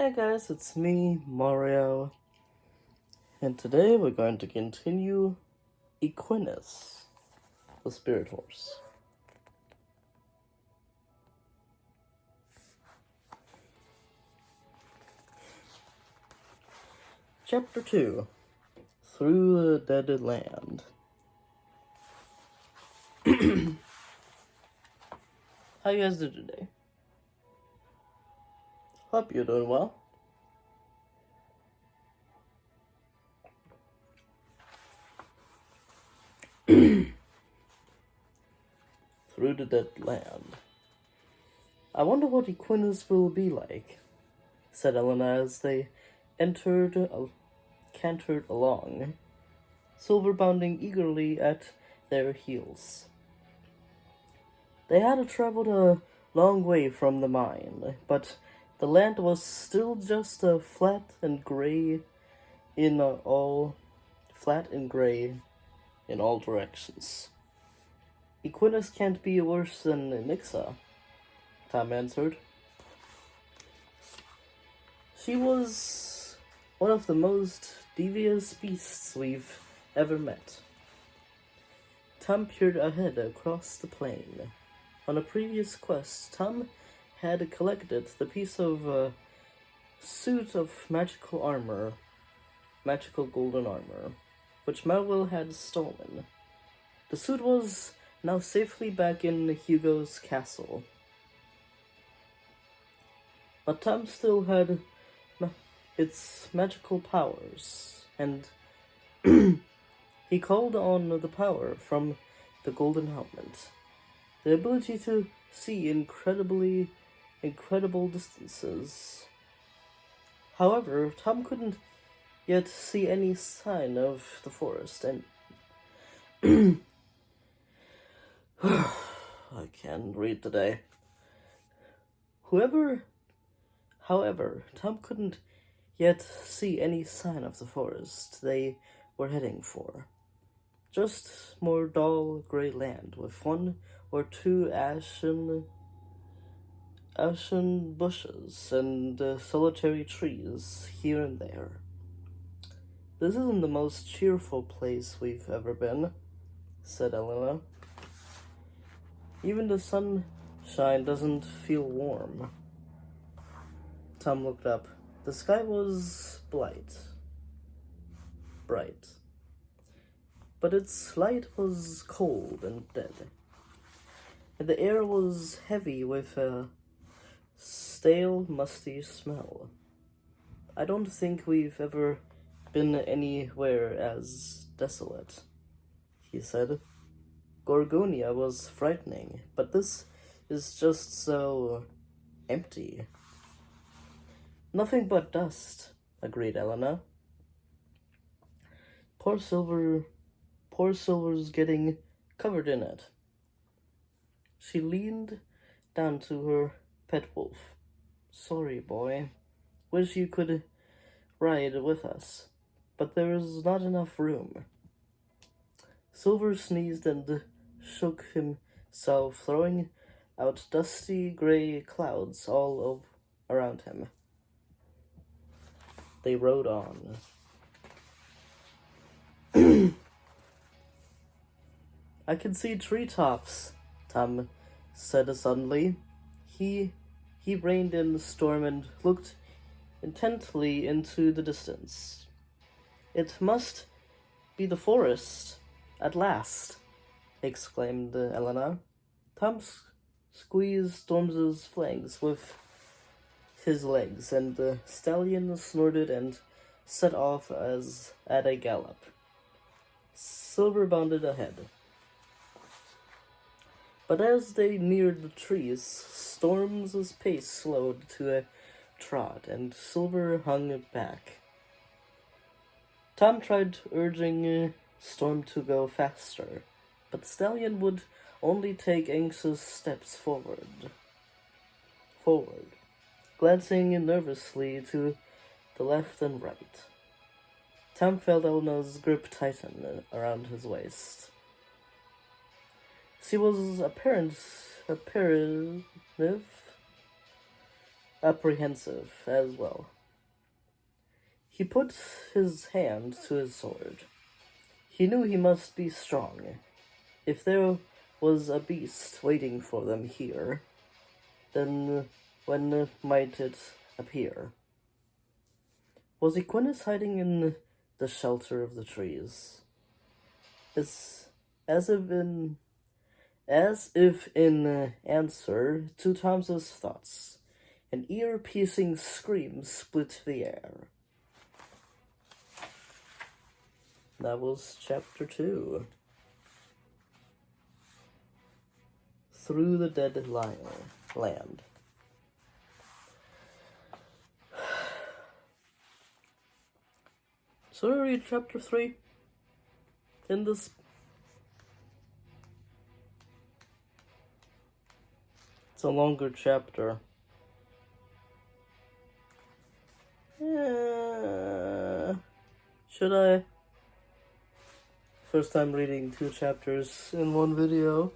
Hey guys, it's me, Mario, and today we're going to continue Equinus, the spirit horse. Chapter 2, Through the Dead Land. How you guys doing today? Hope you're doing well. Through the Dead Land. I wonder what Equinus will be like, said Elenna as they cantered along, Silver bounding eagerly at their heels. They had traveled a long way from the mine, but the land was still just flat and gray in all directions. Equinus can't be worse than Nixa, Tom answered. She was one of the most devious beasts we've ever met. Tom peered ahead across the plain. On a previous quest, Tom had collected the piece of suit of magical golden armor, which Melville had stolen. The suit was now safely back in Hugo's castle. But Tom still had its magical powers, and he called on the power from the golden helmet. The ability to see incredible distances. However, Tom couldn't yet see any sign of the forest, and I can't read today. However, Tom couldn't yet see any sign of the forest they were heading for. Just more dull gray land with one or two ashen bushes and solitary trees here and there. This isn't the most cheerful place we've ever been, said Elenna. Even the sunshine doesn't feel warm. Tom looked up. The sky was bright, but its light was cold and dead, and the air was heavy with a stale, musty smell. I don't think we've ever been anywhere as desolate, he said. Gorgonia was frightening, but this is just so empty. Nothing but dust, agreed Elenna. Poor Silver's getting covered in it. She leaned down to her pet wolf. Sorry, boy. Wish you could ride with us, but there's not enough room. Silver sneezed and shook himself, throwing out dusty gray clouds all around him. They rode on. I can see treetops, Tom said suddenly. He reined in the storm and looked intently into the distance. It must be the forest, at last, exclaimed Elenna. Tom squeezed Storm's flanks with his legs, and the stallion snorted and set off at a gallop. Silver bounded ahead. But as they neared the trees, Storm's pace slowed to a trot, and Silver hung back. Tom tried urging Storm to go faster, but the stallion would only take anxious steps forward, glancing nervously to the left and right. Tom felt Elena's grip tighten around his waist. She was apparently apprehensive as well. He put his hand to his sword. He knew he must be strong. If there was a beast waiting for them here, then when might it appear? Was Equinus hiding in the shelter of the trees? As if in answer to Tom's thoughts, an ear-piercing scream split the air. That was chapter 2. Through the Dead Land. So I read chapter 3 in this. It's a longer chapter. Should I? First time reading 2 chapters in one video.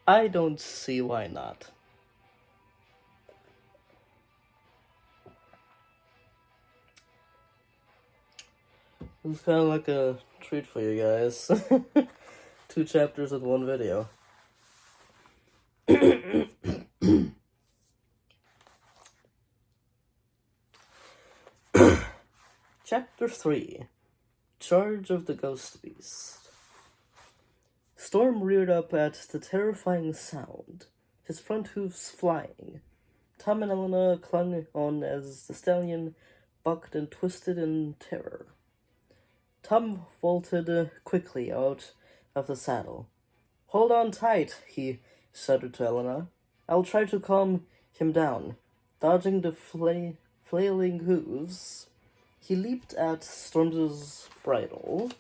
I don't see why not. It's kind of like a treat for you guys. 2 chapters in one video. Chapter 3. Charge of the Ghost Beast. Storm reared up at the terrifying sound, his front hoofs flying. Tom and Elenna clung on as the stallion bucked and twisted in terror. Tom vaulted quickly out of the saddle. "Hold on tight," he shouted to Elenna. "I'll try to calm him down." Dodging the flailing hooves, he leaped at Storm's bridle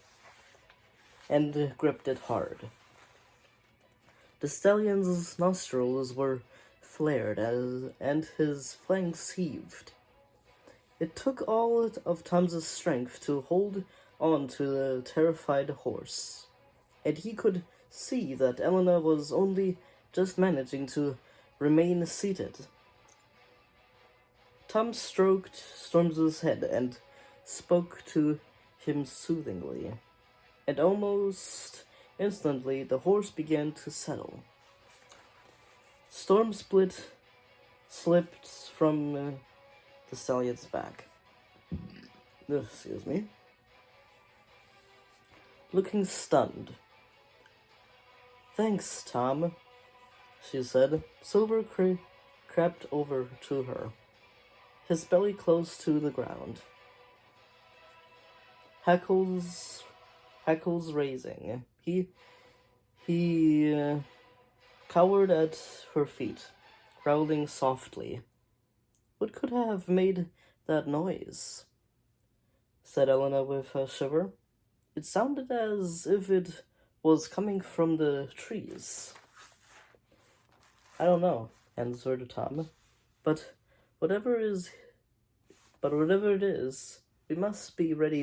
and gripped it hard. The stallion's nostrils were flared and his flanks heaved. It took all of Tom's strength to hold on to the terrified horse, and he could see that Elenna was only just managing to remain seated. Tom stroked Storm's head and spoke to him soothingly, and almost instantly the horse began to settle. Storm slipped from the stallion's back. Excuse me. Looking stunned. "Thanks, Tom," she said. Silver crept over to her, his belly close to the ground. Hackles raising. He cowered at her feet, growling softly. "What could have made that noise?" said Elenna with a shiver. "It sounded as if it was coming from the trees." "I don't know," answered Tom. But whatever it is, we must be ready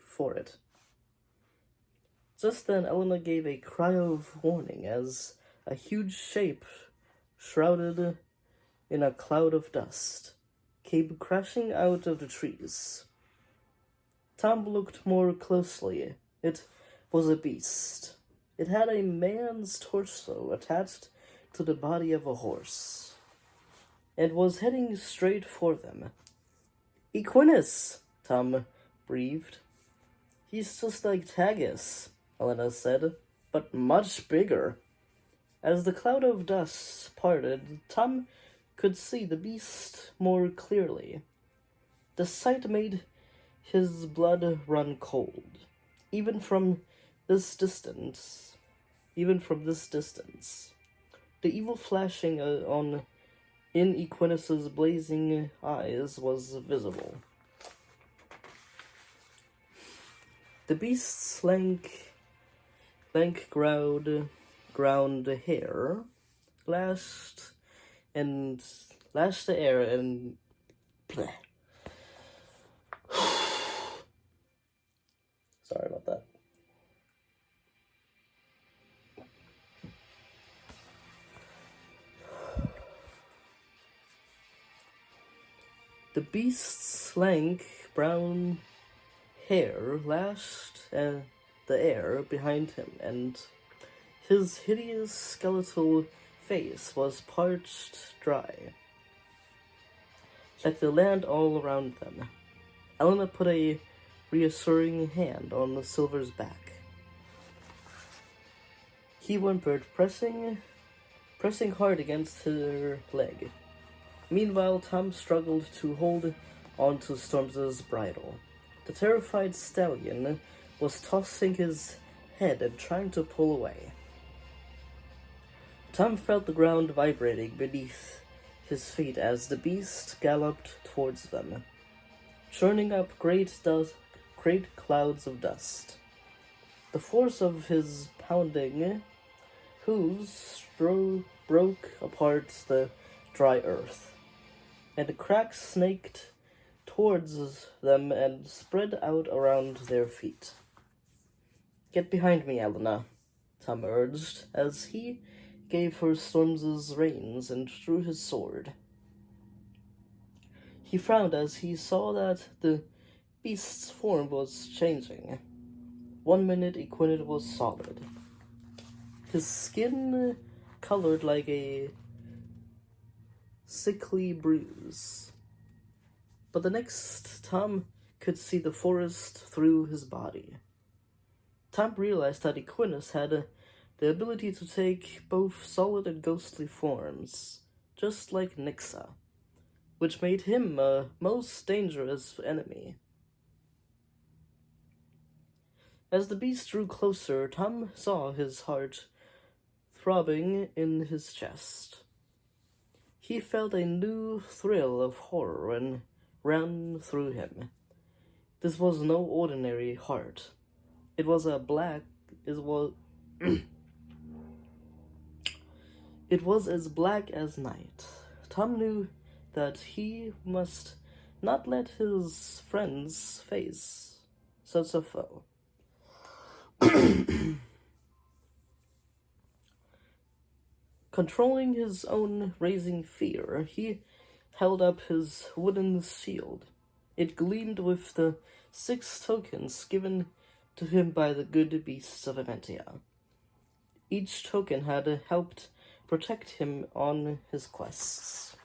for it." Just then Elenna gave a cry of warning as a huge shape, shrouded in a cloud of dust, came crashing out of the trees. Tom looked more closely. It was a beast. It had a man's torso attached to the body of a horse, and was heading straight for them. "Equinus," Tom breathed. "He's just like Tagus," Elenna said, "but much bigger." As the cloud of dust parted, Tom could see the beast more clearly. The sight made his blood run cold, even from this distance. The evil flashing in Equinus's blazing eyes was visible. The beast's lank ground hair lashed the air and bleh. Sorry about that. The beast's lank brown hair lashed the air behind him, and his hideous skeletal face was parched dry, like the land all around them. Elenna put a reassuring hand on the Silver's back. He whimpered, pressing hard against her leg. Meanwhile, Tom struggled to hold onto Storm's bridle. The terrified stallion was tossing his head and trying to pull away. Tom felt the ground vibrating beneath his feet as the beast galloped towards them, churning up great clouds of dust. The force of his pounding hooves broke apart the dry earth, and cracks snaked towards them and spread out around their feet. "Get behind me, Elenna," Tom urged, as he gave her Storm's reins and drew his sword. He frowned as he saw that the beast's form was changing. 1 minute Equinus was solid, his skin colored like a sickly bruise. But the next, Tom could see the forest through his body. Tom realized that Equinus had the ability to take both solid and ghostly forms, just like Nixa, which made him a most dangerous enemy. As the beast drew closer, Tom saw his heart throbbing in his chest. He felt a new thrill of horror and ran through him. This was no ordinary heart. It was a black. It was. It was as black as night. Tom knew that he must not let his friends face such a foe. Controlling his own rising fear, he held up his wooden shield. It gleamed with the 6 tokens given to him by the good beasts of Eventia. Each token had helped protect him on his quests,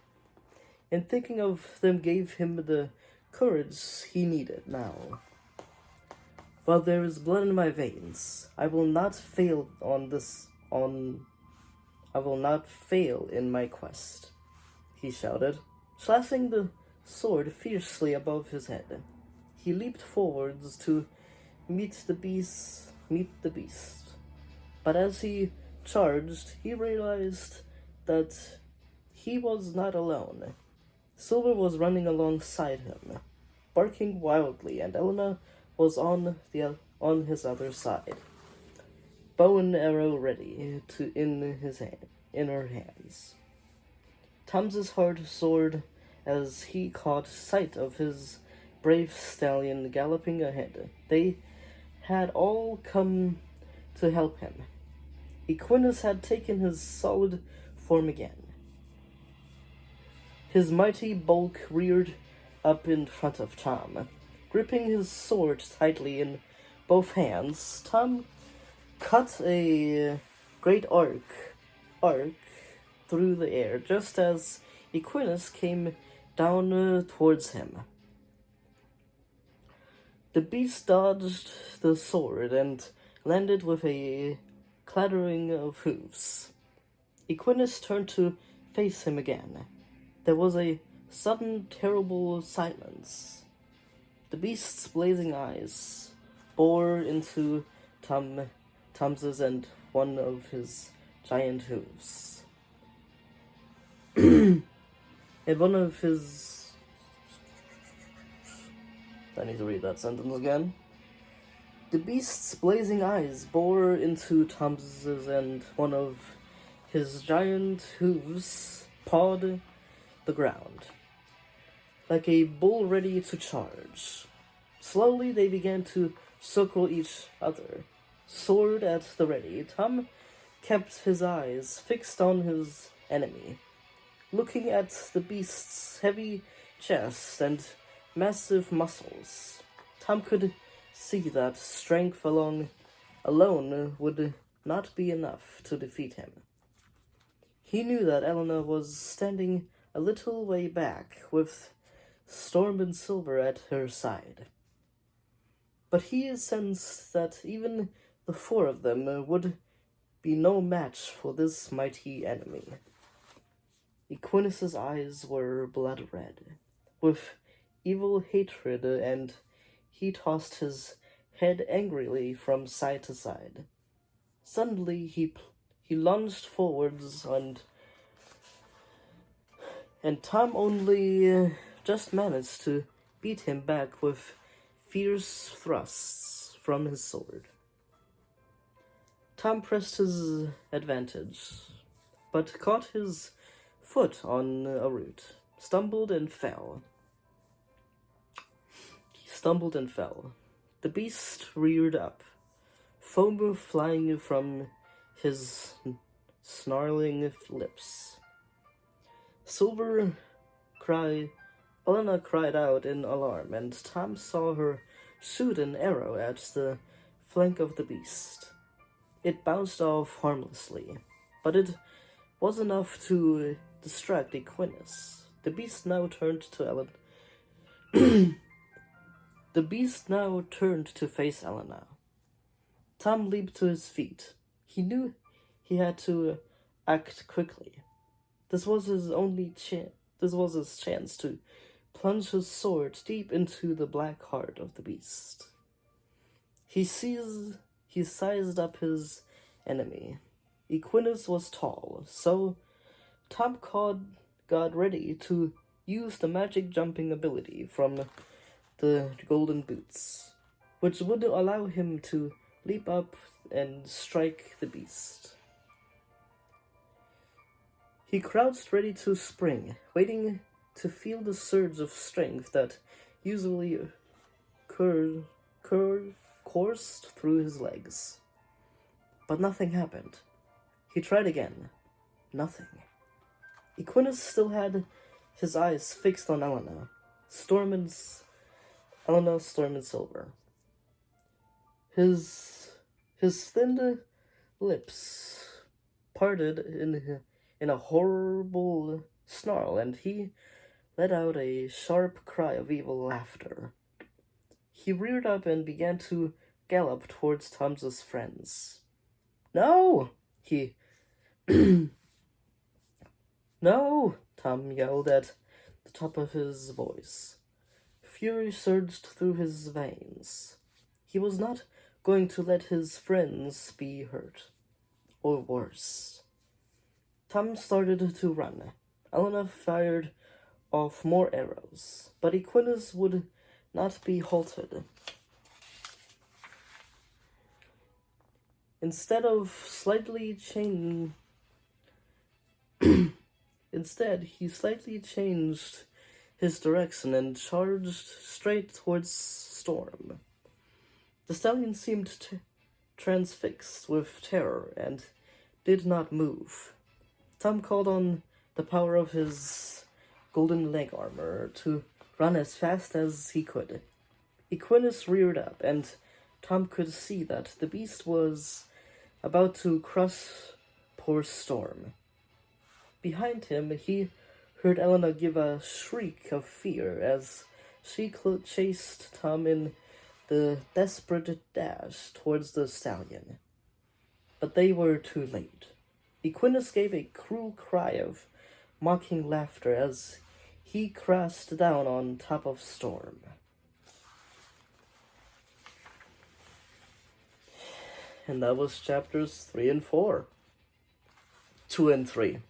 and thinking of them gave him the courage he needed now. "While there is blood in my veins, I will not fail in my quest," he shouted, slashing the sword fiercely above his head. He leaped forwards to meet the beast. But as he charged, he realized that he was not alone. Silver was running alongside him, barking wildly, and Elenna was on his other side, bow and arrow ready in her hands. Tom's heart soared as he caught sight of his brave stallion galloping ahead. They had all come to help him. Equinus had taken his solid form again. His mighty bulk reared up in front of Tom. Gripping his sword tightly in both hands, Tom cut a great arc through the air just as Equinus came down towards him. The beast dodged the sword and landed with a clattering of hooves. Equinus turned to face him again. There was a sudden, terrible silence. The beast's blazing eyes bore into Tom's and one of his giant hooves. And one of his... I need to read that sentence again. The beast's blazing eyes bore into Tom's and one of his giant hooves pawed the ground, like a bull ready to charge. Slowly they began to circle each other, sword at the ready. Tom kept his eyes fixed on his enemy, looking at the beast's heavy chest and massive muscles. Tom could see that strength alone would not be enough to defeat him. He knew that Elenna was standing a little way back, with Storm and Silver at her side. But he sensed that even the four of them would be no match for this mighty enemy. Equinus's eyes were blood red, with evil hatred, and he tossed his head angrily from side to side. Suddenly he lunged forwards, and Tom only just managed to beat him back with fierce thrusts from his sword. Tom pressed his advantage, but caught his foot on a root, stumbled and fell. The beast reared up, foam flying from his snarling lips. Elenna cried out in alarm, and Tom saw her shoot an arrow at the flank of the beast. It bounced off harmlessly, but it was enough to distract Equinus. The beast now turned to face Elenna. Tom leaped to his feet. He knew he had to act quickly. This was his chance to plunge his sword deep into the black heart of the beast. He sized up his enemy. Equinus was tall, so Tom got ready to use the magic jumping ability from the golden boots, which would allow him to leap up and strike the beast. He crouched ready to spring, waiting to feel the surge of strength that usually coursed through his legs. But nothing happened. He tried again. Nothing. Equinus still had his eyes fixed on Elenna, Storm and Silver. His thin lips parted in a horrible snarl, and he let out a sharp cry of evil laughter. He reared up and began to gallop towards Tom's friends. "No!" "No!" Tom yelled at the top of his voice. Fury surged through his veins. He was not going to let his friends be hurt, or worse. Tom started to run. Elenna fired off more arrows, but Equinus would not be halted. Instead, he slightly changed his direction and charged straight towards Storm. The stallion seemed transfixed with terror and did not move. Tom called on the power of his golden leg armor to run as fast as he could. Equinus reared up, and Tom could see that the beast was about to crush poor Storm. Behind him, he heard Elenna give a shriek of fear as she chased Tom in the desperate dash towards the stallion. But they were too late. Equinus gave a cruel cry of mocking laughter as he crashed down on top of Storm. And that was chapters 3 and 4. 2 and 3.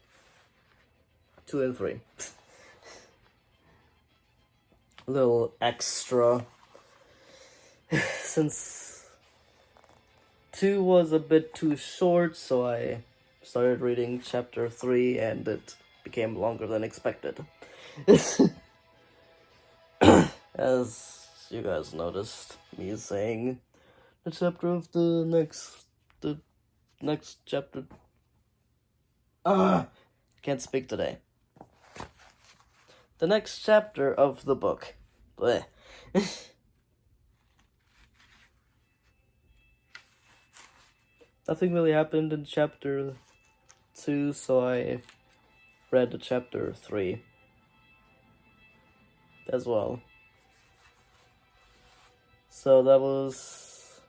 2 and 3. A little extra. Since 2 was a bit too short, so I started reading chapter 3 and it became longer than expected. As you guys noticed, me saying the chapter of the next chapter. Can't speak today. the next chapter of the book. Blech. Nothing really happened in chapter 2, so I read chapter 3 as well. So that was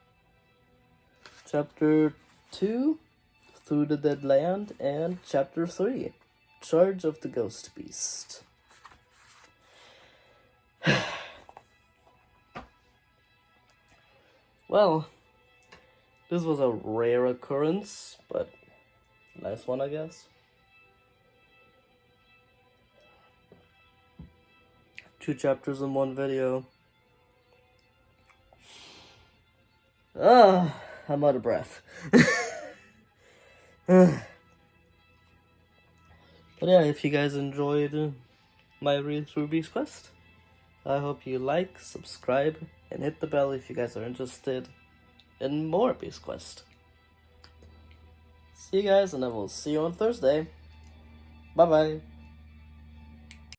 chapter 2, Through the Dead Land, and chapter 3, Charge of the Ghost Beast. Well, this was a rare occurrence, but nice one, I guess. 2 chapters in 1 video. I'm out of breath. But yeah, if you guys enjoyed my read through Beast Quest, I hope you like, subscribe, and hit the bell if you guys are interested in more Beast Quest. See you guys, and I will see you on Thursday. Bye bye.